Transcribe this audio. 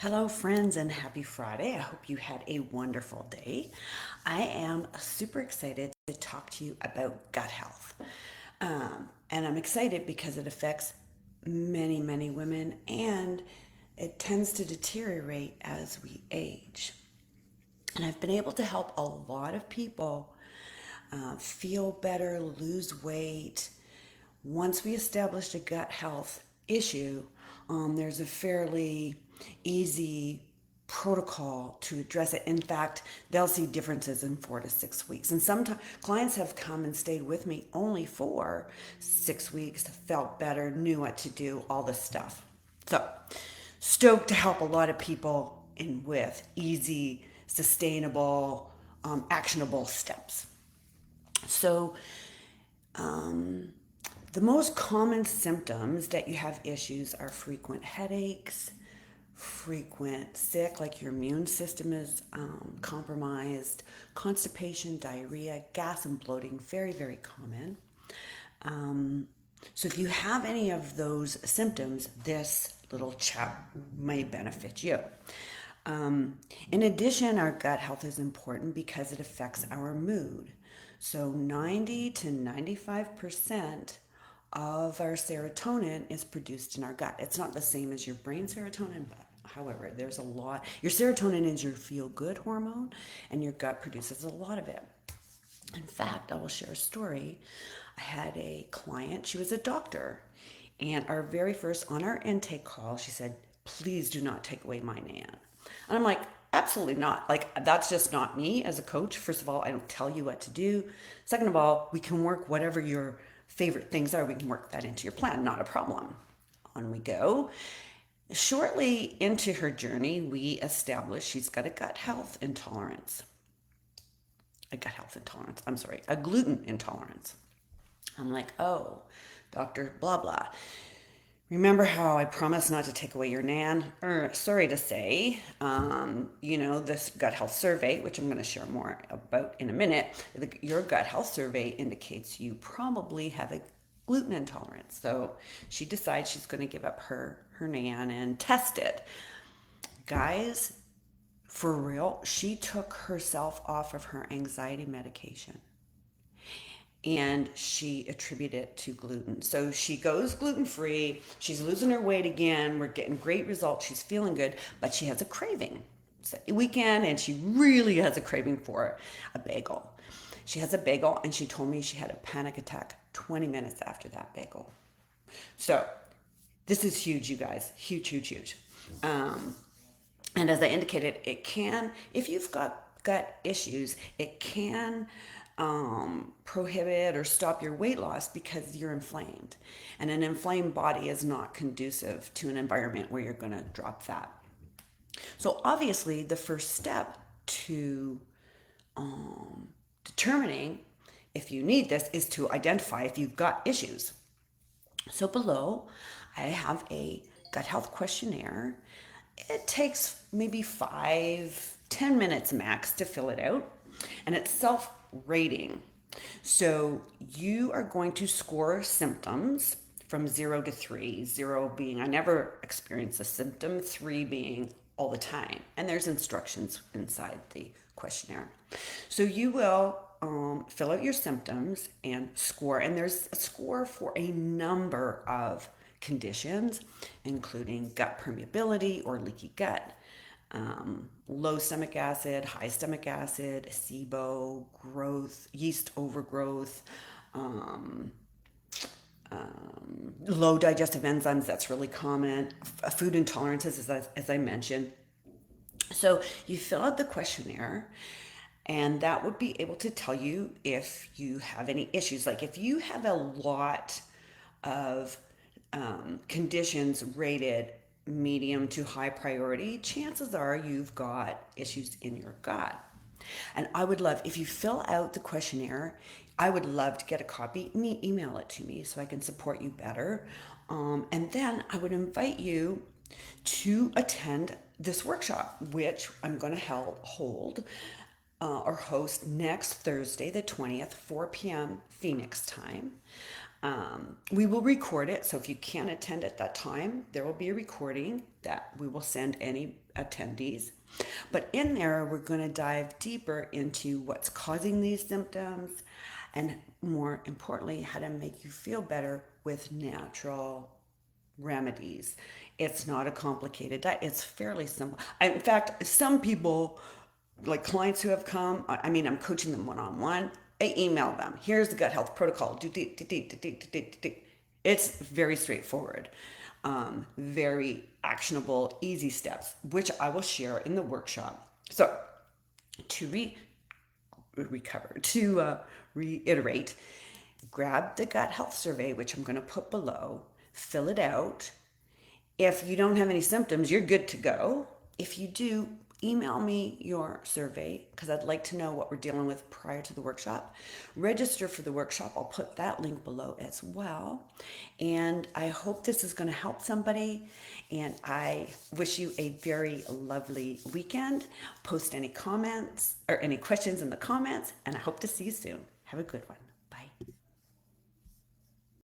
Hello, friends, and happy Friday. I hope you had a wonderful day. I am super excited to talk to you about gut health. And I'm excited because it affects many women and it tends to deteriorate as we age. And I've been able to help a lot of people feel better, lose weight. Once we establish a gut health issue, there's a fairly easy protocol to address it. In fact, they'll see differences in 4 to 6 weeks. And sometimes clients have come and stayed with me only for 6 weeks, felt better, knew what to do, all this stuff. So, stoked to help a lot of people in with easy, sustainable, actionable steps. So, the most common symptoms that you have issues are frequent headaches, frequent sick, like your immune system is compromised, constipation, diarrhea, gas, and bloating, very common. So if you have any of those symptoms, this little chat may benefit you. In addition, our gut health is important because it affects our mood. So 90 to 95% of our serotonin is produced in our gut. It's not the same as your brain serotonin, but however, there's a lot. Your serotonin is your feel good hormone, and your gut produces a lot of it. In fact, I will share a story. I had a client, she was a doctor, and our very first, on our intake call, she said, "Please do not take away my Nan." And I'm like, absolutely not. Like, that's just not me as a coach. First of all, I don't tell you what to do. Second of all, we can work whatever your favorite things are, we can work that into your plan, not a problem. On we go. Shortly into her journey, we established she's got a gut health intolerance. A gluten intolerance. I'm like, oh, Dr. Blah, blah. Remember how I promised not to take away your Nan? Sorry to say, this gut health survey, which I'm going to share more about in a minute, your gut health survey indicates you probably have a gluten intolerance. So she decides she's going to give up her Nan and test it. Guys, for real, she took herself off of her anxiety medication and she attributed it to gluten. So she goes gluten free. She's losing her weight again. We're getting great results. She's feeling good, but she has a craving. It's a weekend and she really has a craving for a bagel. She has a bagel and she told me she had a panic attack 20 minutes after that bagel. So this is huge, you guys. Huge. Um, and as I indicated, it can, if you've got gut issues, it can prohibit or stop your weight loss because you're inflamed. And an inflamed body is not conducive to an environment where you're going to drop fat. So, obviously, the first step to determining if you need this is to identify if you've got issues. So, below, I have a gut health questionnaire. It takes maybe 5-10 minutes max to fill it out, and it's self-rating. So you are going to score symptoms from 0 to 3, 0 being I never experienced a symptom, 3 being all the time. And there's instructions inside the questionnaire. So you will fill out your symptoms and score, and there's a score for a number of conditions, including gut permeability or leaky gut, low stomach acid, high stomach acid, SIBO, growth, yeast overgrowth, low digestive enzymes, that's really common, food intolerances, as I mentioned. So you fill out the questionnaire, and that would be able to tell you if you have any issues. Like if you have a lot of conditions rated medium to high priority, chances are you've got issues in your gut. And I would love, if you fill out the questionnaire, I would love to get a copy, email it to me so I can support you better. And then I would invite you to attend this workshop, which I'm going to hold or host next Thursday, the 20th, 4 p.m. Phoenix time. We will record it. So if you can't attend at that time, there will be a recording that we will send any attendees. But in there, we're going to dive deeper into what's causing these symptoms and, more importantly, how to make you feel better with natural remedies. It's not a complicated diet. It's fairly simple. In fact, some people, like clients who have come, I mean, I'm coaching them one-on-one. I email them. Here's the gut health protocol. It's very straightforward, very actionable, easy steps, which I will share in the workshop. So to reiterate, grab the gut health survey, which I'm going to put below, fill it out. If you don't have any symptoms, you're good to go. If you do, email me your survey because I'd like to know what we're dealing with prior to the workshop. Register for the workshop. I'll put that link below as well. And I hope this is going to help somebody. And I wish you a very lovely weekend. Post any comments or any questions in the comments, and I hope to see you soon. Have a good one.